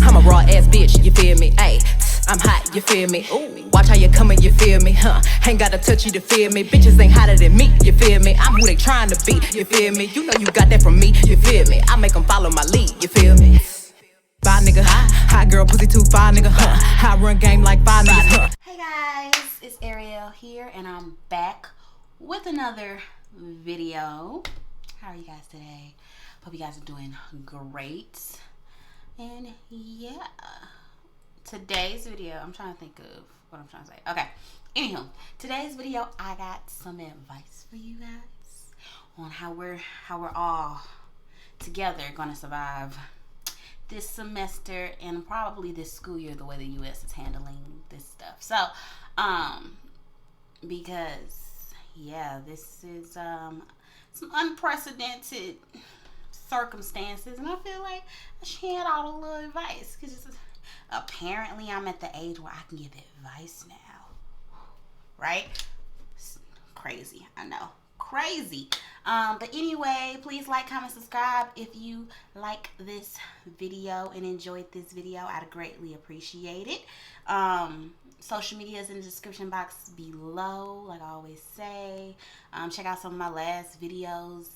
I'm a raw ass bitch, you feel me? Ayy, I'm hot, you feel me? Ooh, watch how you coming, you feel me? Ain't gotta touch you to feel me. Bitches ain't hotter than me, you feel me? I'm who they trying to be, you feel me? You know you got that from me, you feel me? I make them follow my lead, you feel me? Bye nigga, hot girl, pussy too fine nigga, I run game like 5 niggas, Hey guys, it's Ariel here, and I'm back with another video. How are you guys today? Hope you guys are doing great. And yeah, today's video, I'm trying to think of what I'm trying to say. Okay, anywho, today's video, I got some advice for you guys on how we're all together gonna survive this semester and probably this school year, the way the U.S. is handling this stuff. So, because yeah, this is some unprecedented circumstances, and I feel like I should hand out a little advice because apparently I'm at the age where I can give advice now, right? It's crazy, I know, crazy. But anyway, please like, comment, subscribe if you like this video and enjoyed this video. I'd greatly appreciate it. Social media is in the description box below, like I always say. Check out some of my last videos.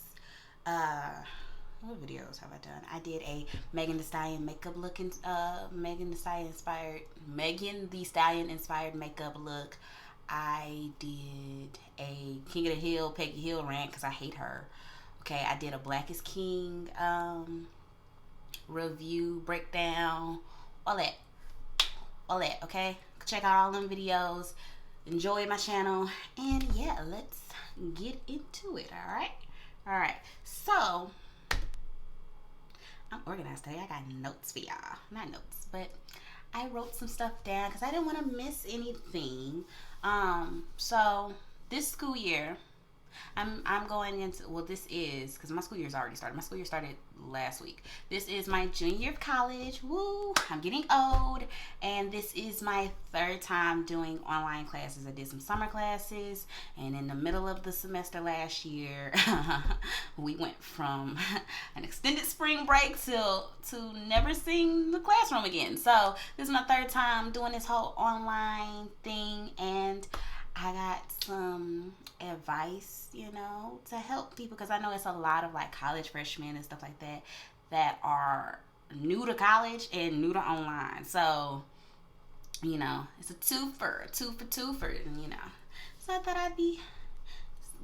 What videos have I done? I did a Megan Thee Stallion makeup look, Megan Thee Stallion inspired makeup look. I did a King of the Hill, Peggy Hill rant because I hate her. Okay, I did a Black is King review, breakdown, all that, okay? Check out all them videos. Enjoy my channel. And yeah, let's get into it, alright? So, I'm organized today. I got notes for y'all. Not notes, but I wrote some stuff down because I didn't want to miss anything. So this school year, I'm going into, well, this is, because my school year's already started. My school year started last week. This is my junior year of college. Woo! I'm getting old. And this is my third time doing online classes. I did some summer classes, and in the middle of the semester last year, we went from an extended spring break to never seeing the classroom again. So this is my third time doing this whole online thing, and I got some advice, to help people, because I know it's a lot of like college freshmen and stuff like that are new to college and new to online. So, it's a twofer, and so I thought I'd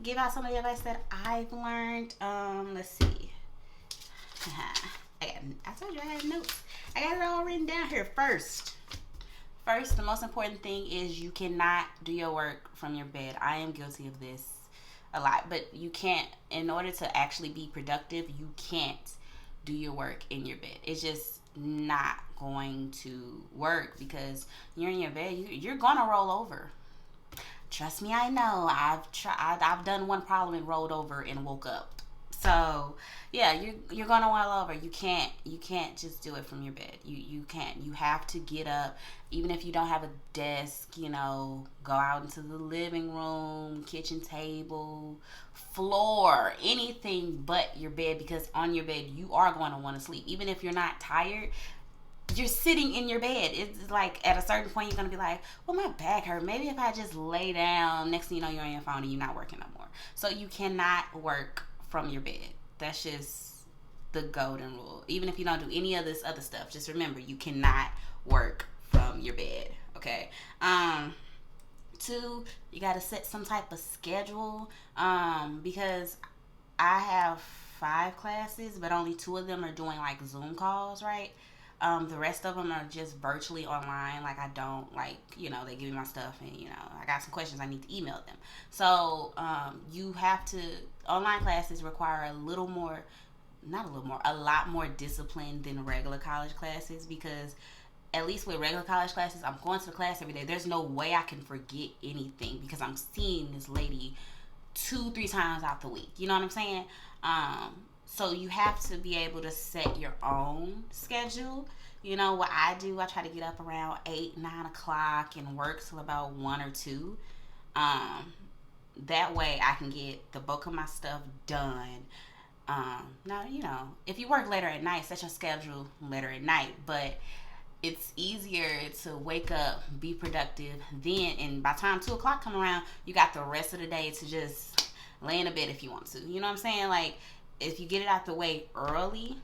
give out some of the advice that I've learned. Let's see. I told you I had notes. I got it all written down here. First, the most important thing is you cannot do your work from your bed. I am guilty of this a lot, but you can't, in order to actually be productive, you can't do your work in your bed. It's just not going to work because you're in your bed, you're gonna roll over. Trust me, I know. I've done one problem and rolled over and woke up. So yeah, you're gonna roll over. You can't just do it from your bed. You can't. You have to get up, even if you don't have a desk. Go out into the living room, kitchen table, floor, anything but your bed, because on your bed you are going to want to sleep. Even if you're not tired, you're sitting in your bed. It's like at a certain point you're gonna be like, well, my back hurt. Maybe if I just lay down. Next thing you know, you're on your phone and you're not working no more. So you cannot work from your bed. That's just the golden rule. Even if you don't do any of this other stuff, just remember you cannot work from your bed. Okay. 2, you got to set some type of schedule, because I have 5 classes, but only 2 of them are doing like Zoom calls, right? The rest of them are just virtually online. Like I don't they give me my stuff and I got some questions, I need to email them. So you have to, online classes require a lot more discipline than regular college classes, because at least with regular college classes, I'm going to the class every day. There's no way I can forget anything because I'm seeing this lady 2-3 times out the week. You know what I'm saying? So you have to be able to set your own schedule. What I do, I try to get up around 8, 9 o'clock and work till about 1 or 2. That way I can get the bulk of my stuff done. Now, if you work later at night, set your schedule later at night. But it's easier to wake up, be productive, then, and by the time 2 o'clock come around, you got the rest of the day to just lay in a bed if you want to. You know what I'm saying? Like, if you get it out the way early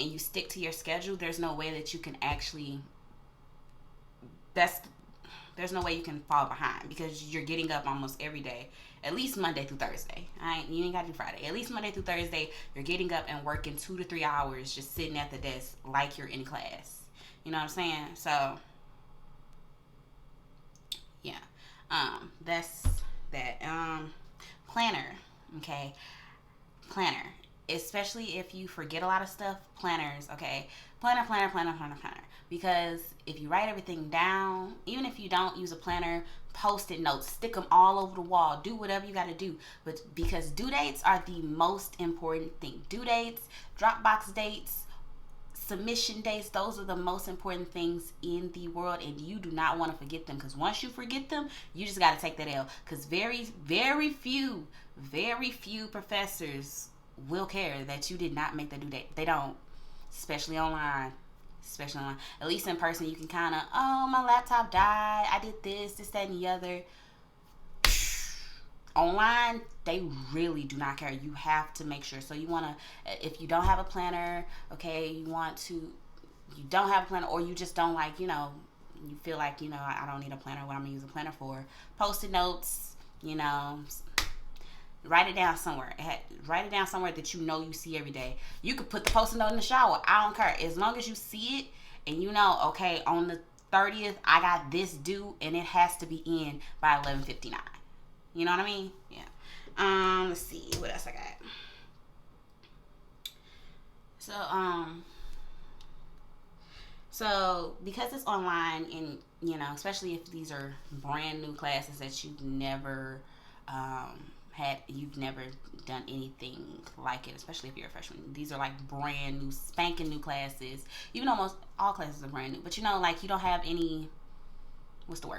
and you stick to your schedule, there's no way that you can actually, there's no way you can fall behind, because you're getting up almost every day, at least Monday through Thursday. You ain't gotta do Friday. At least Monday through Thursday, you're getting up and working 2 to 3 hours just sitting at the desk like you're in class. You know what I'm saying? So, yeah. That's that. Planner. Okay. Planner. Especially if you forget a lot of stuff, planners, okay? Planner. Because if you write everything down, even if you don't use a planner, post-it notes, stick them all over the wall, do whatever you got to do. But because due dates are the most important thing. Due dates, Dropbox dates, submission dates, those are the most important things in the world, and you do not want to forget them, because once you forget them, you just got to take that L, because very few professors will care that you did not make the due date. They don't, especially online. At least in person, you can kind of, oh, my laptop died, I did this, that, and the other. Online, they really do not care. You have to make sure. So you want to, if you don't have a planner, okay, you don't have a planner, or you just don't like, you feel like, I don't need a planner, what I'm going to use a planner for. Post-it notes, write it down somewhere. Write it down somewhere that you see every day. You could put the post-it note in the shower. I don't care. As long as you see it and okay, on the 30th, I got this due, and it has to be in by 11:59. You know what I mean? Yeah. Let's see what else I got. So because it's online, and especially if these are brand new classes that you've never you've never done anything like it, especially if you're a freshman. These are like brand new, spanking new classes. Even almost all classes are brand new, but you don't have any,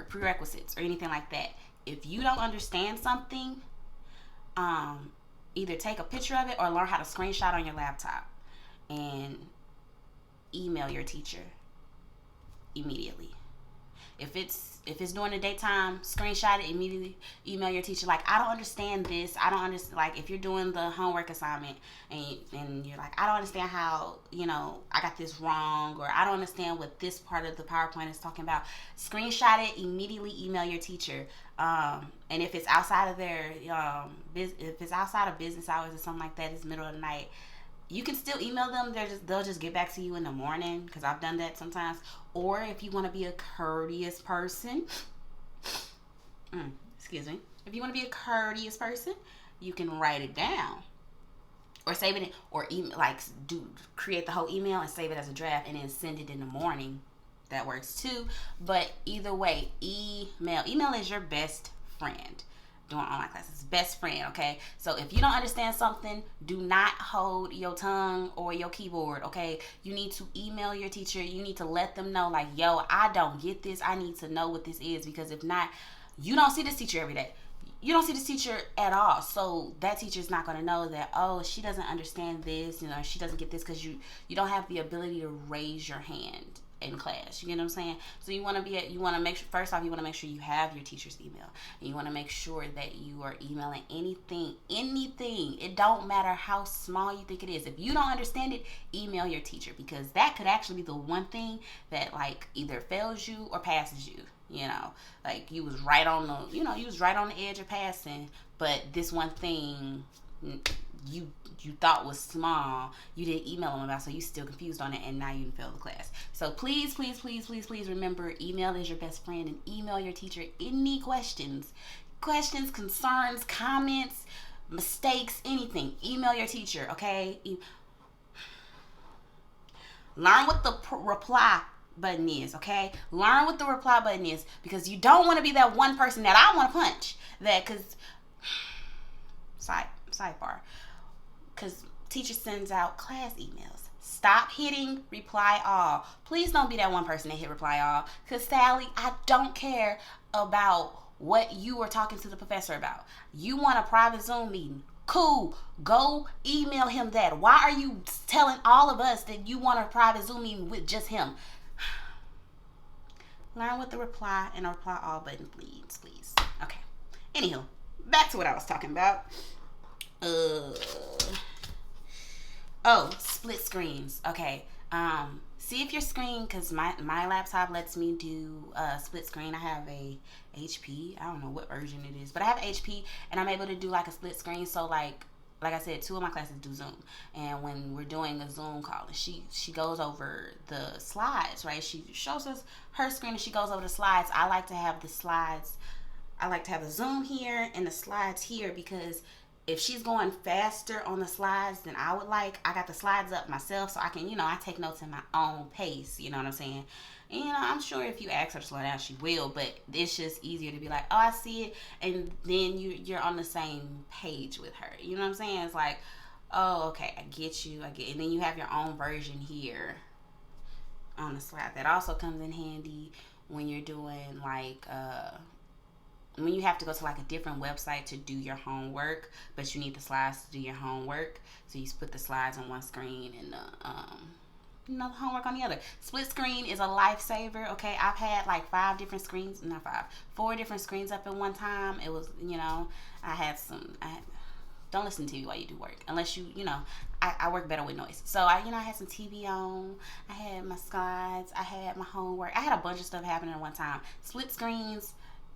prerequisites or anything like that. If you don't understand something, either take a picture of it or learn how to screenshot on your laptop and email your teacher immediately. If it's during the daytime, screenshot it immediately, email your teacher, like, I don't understand this, I don't understand, like, if you're doing the homework assignment and you're like, I don't understand how, I got this wrong, or I don't understand what this part of the PowerPoint is talking about, screenshot it, immediately email your teacher. And if it's outside of their, if it's outside of business hours or something like that, it's middle of the night, you can still email them. They'll just get back to you in the morning, because I've done that sometimes. Or if you want to be a courteous person, if you want to be a courteous person, you can write it down or save it, or email, create the whole email and save it as a draft and then send it in the morning. That works too. But either way, email is your best friend doing online classes. Best friend, okay? So if you don't understand something, do not hold your tongue or your keyboard, okay? You need to email your teacher. You need to let them know, like, yo, I don't get this. I need to know what this is, because if not, you don't see this teacher every day. You don't see this teacher at all. So that teacher is not going to know that, oh, she doesn't understand this, she doesn't get this, because you don't have the ability to raise your hand in class. You get what I'm saying? So you want to make sure, first off, you want to make sure you have your teacher's email, and you want to make sure that you are emailing anything. It don't matter how small you think it is. If you don't understand it, email your teacher, because that could actually be the one thing that, like, either fails you or passes you. Like, you was right on the edge of passing, but this one thing you thought was small, you didn't email them about, so you still confused on it, and now you failed the class. So please remember, email is your best friend, and email your teacher any questions, concerns, comments, mistakes, anything. Email your teacher, okay? Learn what the reply button is, okay? Learn what the reply button is, because you don't want to be that one person that I want to punch. Sidebar. Because teacher sends out class emails. Stop hitting reply all. Please don't be that one person that hit reply all. Because, Sally, I don't care about what you are talking to the professor about. You want a private Zoom meeting? Cool. Go email him that. Why are you telling all of us that you want a private Zoom meeting with just him? Learn what the reply and reply all button, please. Okay. Anywho, back to what I was talking about. Split screens. Okay. See if your screen, because my laptop lets me do split screen. I have a HP. I don't know what version it is, but I have HP, and I'm able to do like a split screen. So like I said, 2 of my classes do Zoom, and when we're doing a Zoom call, and she goes over the slides, right? She shows us her screen, and she goes over the slides. I like to have the slides. I like to have the Zoom here and the slides here, because if she's going faster on the slides than I would like, I got the slides up myself so I can, I take notes in my own pace. You know what I'm saying? And, I'm sure if you ask her to slow down, she will, but it's just easier to be like, oh, I see it, and then you're on the same page with her. You know what I'm saying? It's like, oh, okay, I get you, and then you have your own version here on the slide. That also comes in handy when you're doing like, when you have to go to like a different website to do your homework, but you need the slides to do your homework. So you just put the slides on one screen and the homework on the other. Split screen is a lifesaver. Okay, I've had like 4 different screens up at one time. It was, don't listen to TV while you do work, unless I work better with noise. So I had some TV on, I had my slides, I had my homework, I had a bunch of stuff happening at one time. Split screens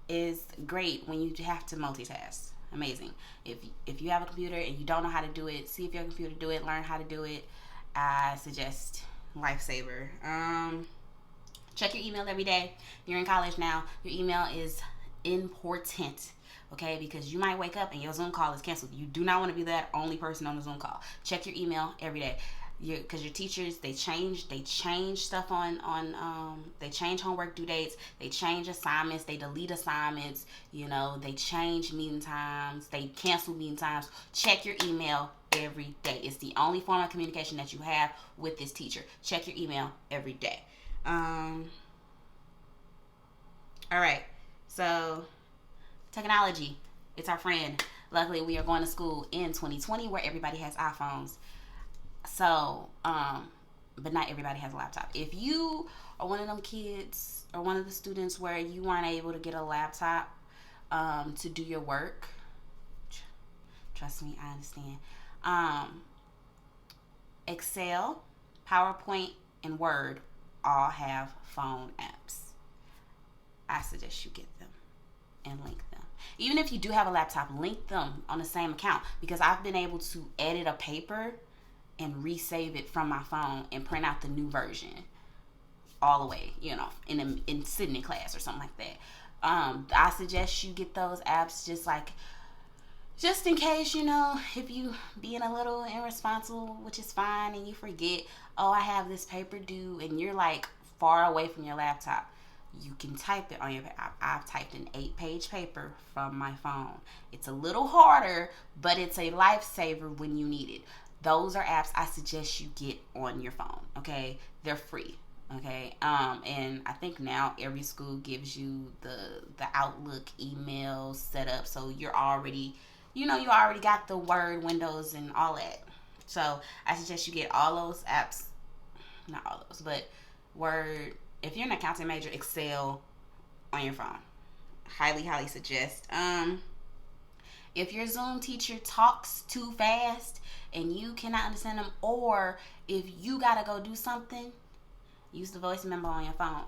is great when you have to multitask. Amazing. If you have a computer and you don't know how to do it, see if your computer do it, learn how to do it. I suggest lifesaver. Check your email every day. You're in college now. Your email is important, okay? Because you might wake up and your Zoom call is canceled. You do not want to be that only person on the Zoom call. Check your email every day. Because your teachers, they change stuff they change homework due dates, they change assignments, they delete assignments, they change meeting times, they cancel meeting times. Check your email every day. It's the only form of communication that you have with this teacher. Check your email every day. All right, so technology, it's our friend. Luckily, we are going to school in 2020 where everybody has iPhones. So, but not everybody has a laptop. If you are one of them kids or one of the students where you weren't able to get a laptop to do your work, trust me, I understand. Excel, PowerPoint, and Word all have phone apps. I suggest you get them and link them. Even if you do have a laptop, link them on the same account, because I've been able to edit a paper and resave it from my phone and print out the new version all the way, in sitting in class or something like that. I suggest you get those apps just in case, if you being a little irresponsible, which is fine, and you forget, oh, I have this paper due, and you're like far away from your laptop. You can type it on your. I've typed an 8-page paper from my phone. It's a little harder, but it's a lifesaver when you need it. Those are apps I suggest you get on your phone, okay? They're free, okay? And I think now every school gives you the Outlook email set up, so you're already, you already got the Word, Windows, and all that. So I suggest you get all those apps, not all those, but Word. If you're an accounting major, Excel on your phone. Highly, highly suggest. If your Zoom teacher talks too fast and you cannot understand them, or if you gotta go do something, use the voice memo on your phone.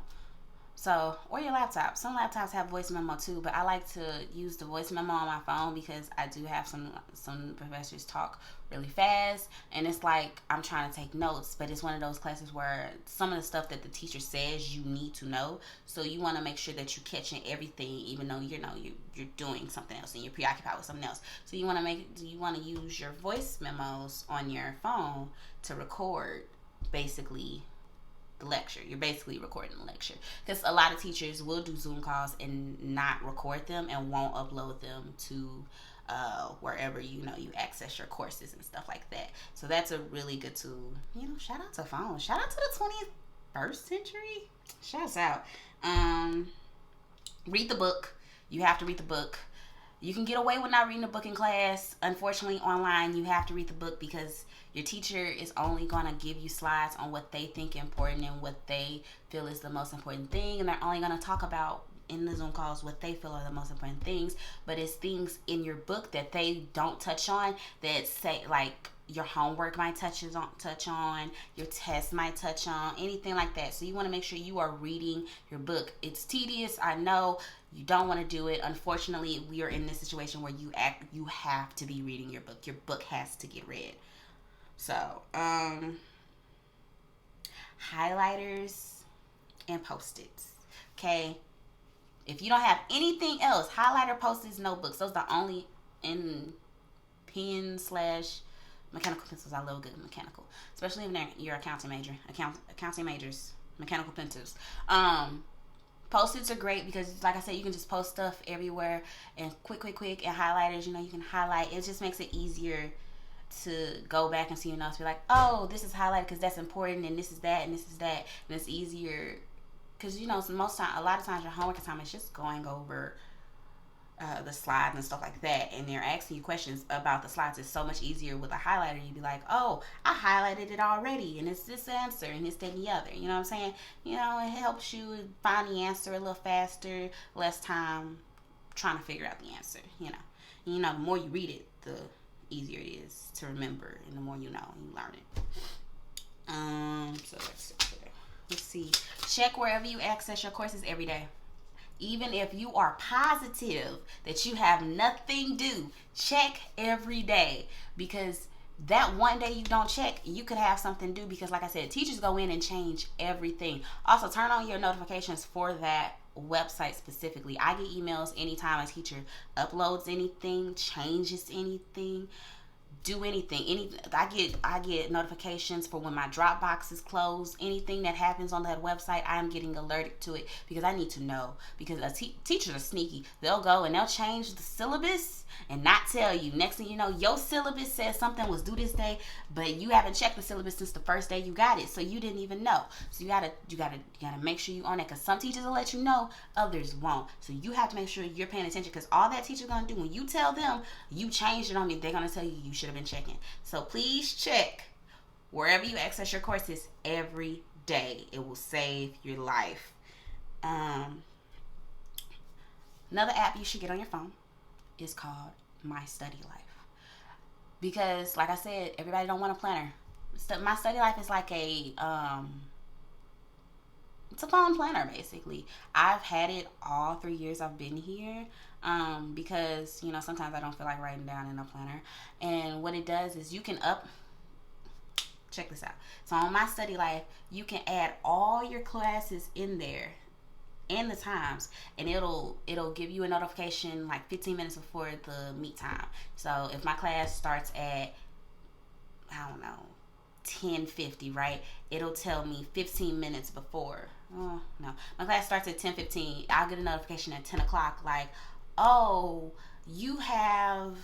So, or your laptop. Some laptops have voice memo too, but I like to use the voice memo on my phone because I do have some professors talk really fast, and it's like I'm trying to take notes, but it's one of those classes where some of the stuff that the teacher says you need to know, so you want to make sure that you're catching everything, even though you're doing something else and you're preoccupied with something else. So you want to use your voice memos on your phone to record basically the lecture. You're basically recording the lecture, because a lot of teachers will do Zoom calls and not record them and won't upload them to wherever you access your courses and stuff like that. So that's a really good tool. Shout out to phones. Shout out to the 21st century. Shouts out. Read the book. You have to read the book. You can get away with not reading a book in class. Unfortunately, online, you have to read the book because your teacher is only going to give you slides on what they think important and what they feel is the most important thing. And they're only going to talk about in the Zoom calls what they feel are the most important things. But it's things in your book that they don't touch on that say, like, your homework might touch on, your test might touch on, anything like that. So you want to make sure you are reading your book. It's tedious, I know. You don't want to do it. Unfortunately, we are in this situation where you have to be reading your book. Your book has to get read. So, highlighters and Post-its. Okay? If you don't have anything else, highlighter, Post-its, notebooks, those are the only in pen/mechanical pencils. I love good mechanical, especially if you're accounting major. Accounting majors, mechanical pencils. Post-its are great because, like I said, you can just post stuff everywhere and quick. And highlighters, you can highlight. It just makes it easier to go back and see your notes. Be like, oh, this is highlighted because that's important, and this is that, and this is that. And it's easier because, a lot of times your homework assignment is just going over the slides and stuff like that, and they're asking you questions about the slides. It's so much easier with a highlighter. You'd be like, oh, I highlighted it already, and it's this answer, and it's that and the other. You know what I'm saying? It helps you find the answer a little faster, less time trying to figure out the answer. The more you read it, the easier it is to remember, and the more you learn it. So let's see. Check wherever you access your courses every day. Even if you are positive that you have nothing due, check every day, because that one day you don't check, you could have something due, because like I said, teachers go in and change everything. Also, turn on your notifications for that website specifically. I get emails anytime a teacher uploads anything, changes anything, do anything. I get notifications for when my Dropbox is closed. Anything that happens on that website, I'm getting alerted to it because I need to know. Because teachers are sneaky. They'll go and they'll change the syllabus and not tell you. Next thing you know, your syllabus says something was due this day, but you haven't checked the syllabus since the first day you got it, so you didn't even know. So you gotta make sure you own it, because some teachers will let you know, others won't. So you have to make sure you're paying attention, because all that teacher's gonna do when you tell them you changed it on me, they're gonna tell you should have been checking. So please check wherever you access your courses every day. It will save your life. Another app you should get on your phone is called My Study Life, because like I said, everybody don't want a planner. My Study Life is like it's a phone planner basically. I've had it all 3 years I've been here, because sometimes I don't feel like writing down in a planner. And what it does is you can check this out. So on My Study Life, you can add all your classes in there and the times, and it'll give you a notification like 15 minutes before the meet time. So if my class starts at 10:50, right, it'll tell me 15 minutes before. Oh no, my class starts at 10:15. I'll get a notification at 10 o'clock like, oh, you have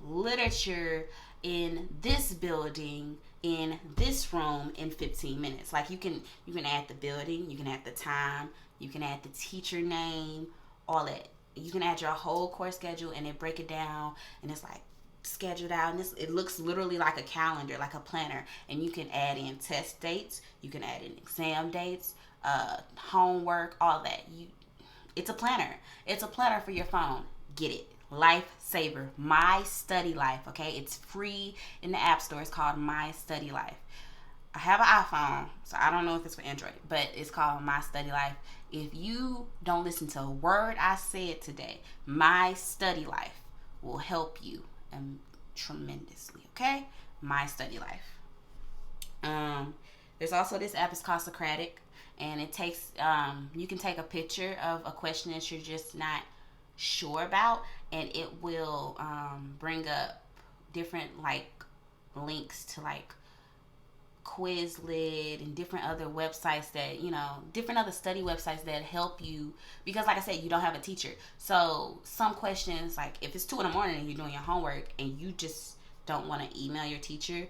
literature in this building in this room in 15 minutes. Like you can add the building, you can add the time, you can add the teacher name, all that. You can add your whole course schedule and then break it down, and it's like scheduled out, and it looks literally like a calendar, like a planner. And you can add in test dates, you can add in exam dates, homework, all that. It's a planner. It's a planner for your phone. Get it. Lifesaver. My Study Life. Okay, it's free in the App Store. It's called My Study Life. I have an iPhone, so I don't know if it's for Android, but it's called My Study Life. If you don't listen to a word I said today, My Study Life will help you tremendously. Okay, My Study Life. There's also this app. It's called Socratic, and it takes you can take a picture of a question that you're just not sure about, and it will bring up different links to Quizlet and different other websites that different other study websites that help you, because like I said, you don't have a teacher. So some questions, like if it's 2 a.m. and you're doing your homework and you just don't want to email your teacher,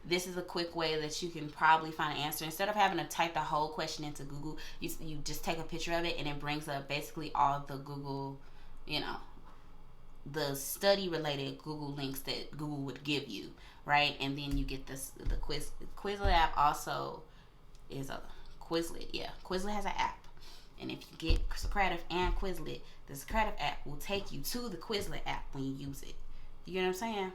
this is a quick way that you can probably find an answer. Instead of having to type the whole question into Google, you just take a picture of it, and it brings up basically all the Google the study related Google links that Google would give you, right? And then you get the Quizlet app also is a Quizlet. Yeah, Quizlet has an app. And if you get Socratic and Quizlet, the Socratic app will take you to the Quizlet app when you use it. You get what I'm saying?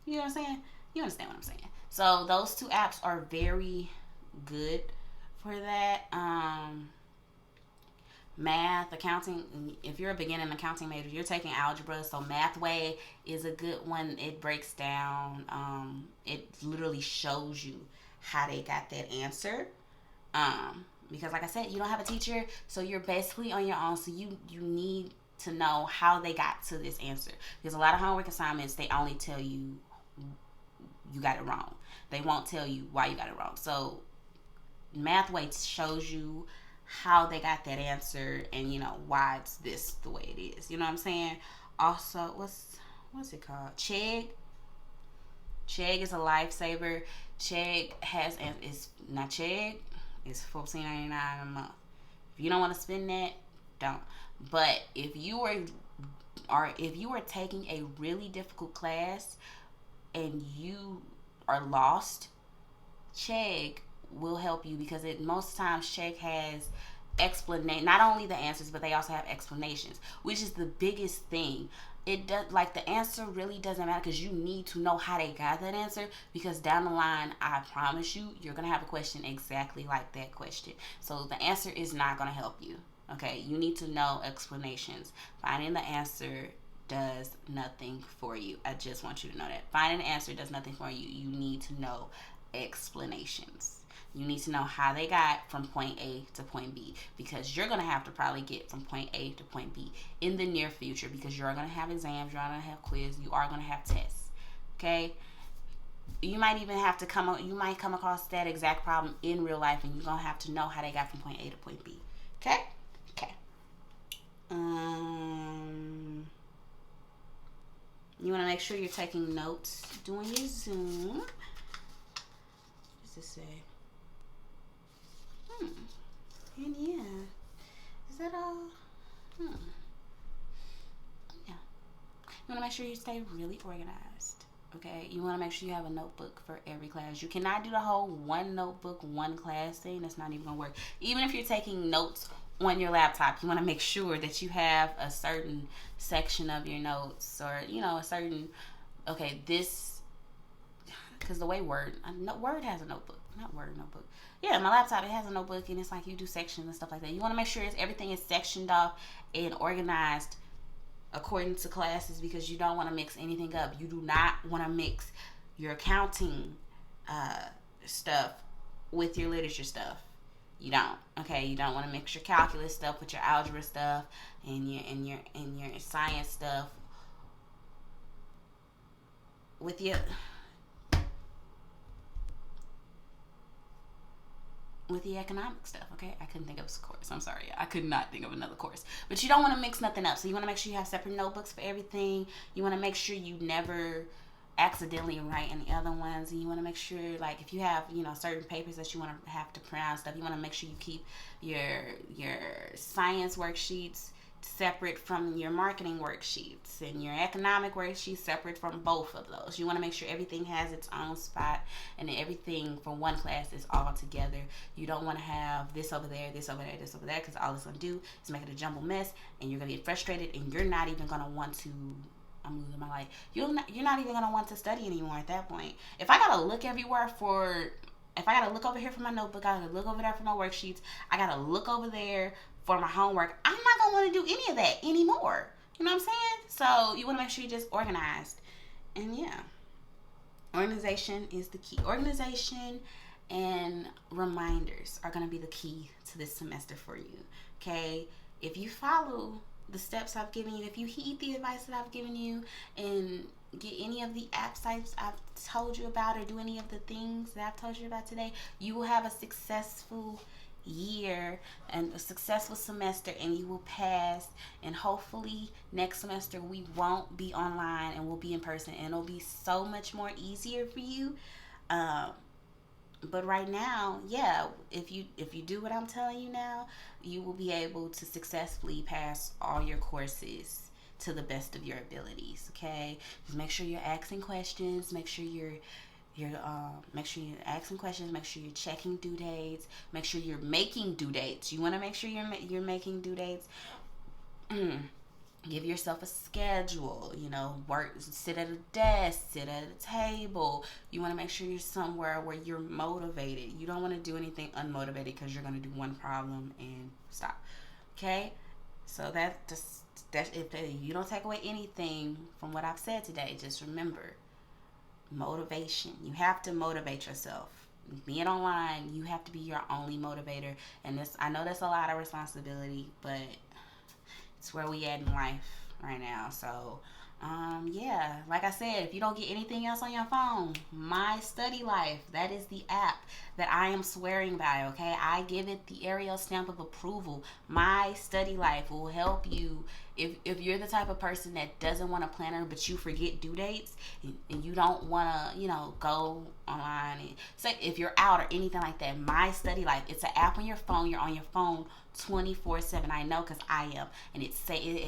You know what I'm saying? You understand what I'm saying? So those two apps are very good for that. Math, accounting. If you're a beginning accounting major, you're taking algebra. So Mathway is a good one. It breaks down. It literally shows you how they got that answer. Because like I said, you don't have a teacher, so you're basically on your own. So you need to know how they got to this answer. Because a lot of homework assignments, they only tell you got it wrong. They won't tell you why you got it wrong. So Mathway shows you how they got that answer and why it's this the way it is. You know what I'm saying? Also, what's it called? Chegg. Chegg is a lifesaver. Chegg is $14.99 a month. If you don't want to spend that, don't. But if you are taking a really difficult class and you are lost, Chegg will help you, because most times Chegg has not only the answers, but they also have explanations, which is the biggest thing. It does, like, the answer really doesn't matter, because you need to know how they got that answer, because down the line, I promise you're gonna have a question exactly like that question. So the answer is not gonna help you. Okay, you need to know explanations. Finding the answer does nothing for you. I just want you to know that. Finding the answer does nothing for you. You need to know explanations. You need to know how they got from point A to point B, because you're going to have to probably get from point A to point B in the near future, because you're going to have exams, you're going to have quiz, you are going to have tests. Okay? You might even have to come across that exact problem in real life, and you're going to have to know how they got from point A to point B. Okay? Okay. You want to make sure you're taking notes during your Zoom. What does this say? And yeah, is that all? Yeah. You want to make sure you stay really organized. Okay, you want to make sure you have a notebook for every class. You cannot do the whole one notebook, one class thing. That's not even gonna work. Even if you're taking notes on your laptop, you want to make sure that you have a certain section of your notes, or a certain, this, because the way Word has a notebook. Not Word, notebook. Yeah, my laptop, it has a notebook, and it's like you do sections and stuff like that. You want to make sure everything is sectioned off and organized according to classes, because you don't want to mix anything up. You do not want to mix your accounting stuff with your literature stuff. You don't. Okay, you don't want to mix your calculus stuff with your algebra stuff and your science stuff with the economic stuff. Okay, I couldn't think of a course. I'm sorry, I could not think of another course. But you don't want to mix nothing up. So you want to make sure you have separate notebooks for everything. You want to make sure you never accidentally write in the other ones, and you want to make sure, like, if you have certain papers that you want to have to print out stuff, you want to make sure you keep your science worksheets separate from your marketing worksheets, and your economic worksheets separate from both of those. You want to make sure everything has its own spot, and everything for one class is all together. You don't want to have this over there, this over there, this over there, because all it's going to do is make it a jumbled mess, and you're going to get frustrated, and you're not even going to want to I'm losing my life. You're not even going to want to study anymore at that point. If I got to look everywhere if I got to look over here for my notebook, I got to look over there for my worksheets, I got to look over there for my homework, I'm not going to want to do any of that anymore. You know what I'm saying? So you want to make sure you're just organized. And yeah, organization is the key. Organization and reminders are going to be the key to this semester for you. Okay? If you follow the steps I've given you, if you heed the advice that I've given you, and get any of the app sites I've told you about, or do any of the things that I've told you about today, you will have a successful year and a successful semester, and you will pass. And hopefully next semester we won't be online and we'll be in person, and it'll be so much more easier for you. But right now, yeah, if you do what I'm telling you now, you will be able to successfully pass all your courses to the best of your abilities. Okay, just make sure you're asking questions. Make sure you're asking questions. Make sure you're checking due dates. Make sure you're making due dates. You want to make sure you're making due dates. Give yourself a schedule. Sit at a desk, sit at a table. You want to make sure you're somewhere where you're motivated. You don't want to do anything unmotivated, because you're going to do one problem and stop. Okay, so that's if you don't take away anything from what I've said today, just remember motivation. You have to motivate yourself. Being online, you have to be your only motivator. And I know that's a lot of responsibility, but it's where we at in life right now. So yeah, like I said, if you don't get anything else on your phone, My Study Life, that is the app that I am swearing by. Okay, I give it the Ariel stamp of approval. My Study Life will help you if you're the type of person that doesn't want a planner, but you forget due dates, and you don't want to go online and say if you're out or anything like that. My Study Life, it's an app on your phone. You're on your phone 24/7. I know, because I am, and it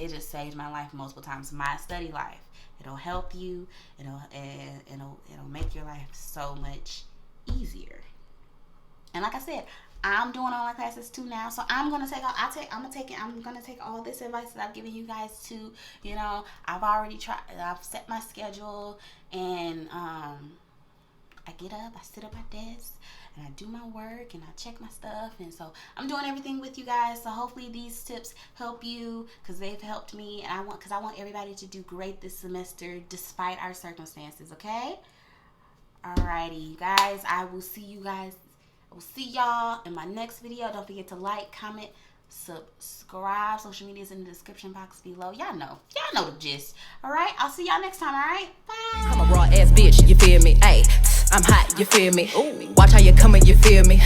just saved my life multiple times. My Study Life, it'll help you. It'll make your life so much easier. And like I said, I'm doing online classes too now, so I'm gonna take all this advice that I've given you guys too. I've already tried. I've set my schedule, and I get up, I sit at my desk, and I do my work, and I check my stuff. And so I'm doing everything with you guys. So hopefully these tips help you, because they've helped me. And I want everybody to do great this semester despite our circumstances. Okay? Alrighty, you guys. I will see y'all in my next video. Don't forget to like, comment, subscribe. Social media is in the description box below. Y'all know the gist. Alright? I'll see y'all next time. Alright? Bye. I'm a raw ass bitch, you feel me? Ayy, I'm hot, you feel me? Ooh, watch how you coming, you feel me?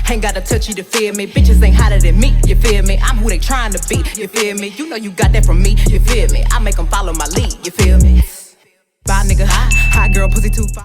Ain't gotta touch you to feel me. Bitches ain't hotter than me, you feel me? I'm who they trying to be, you feel me? You know you got that from me, you feel me? I make them follow my lead, you feel me? Bye, nigga. Hot girl, pussy too far.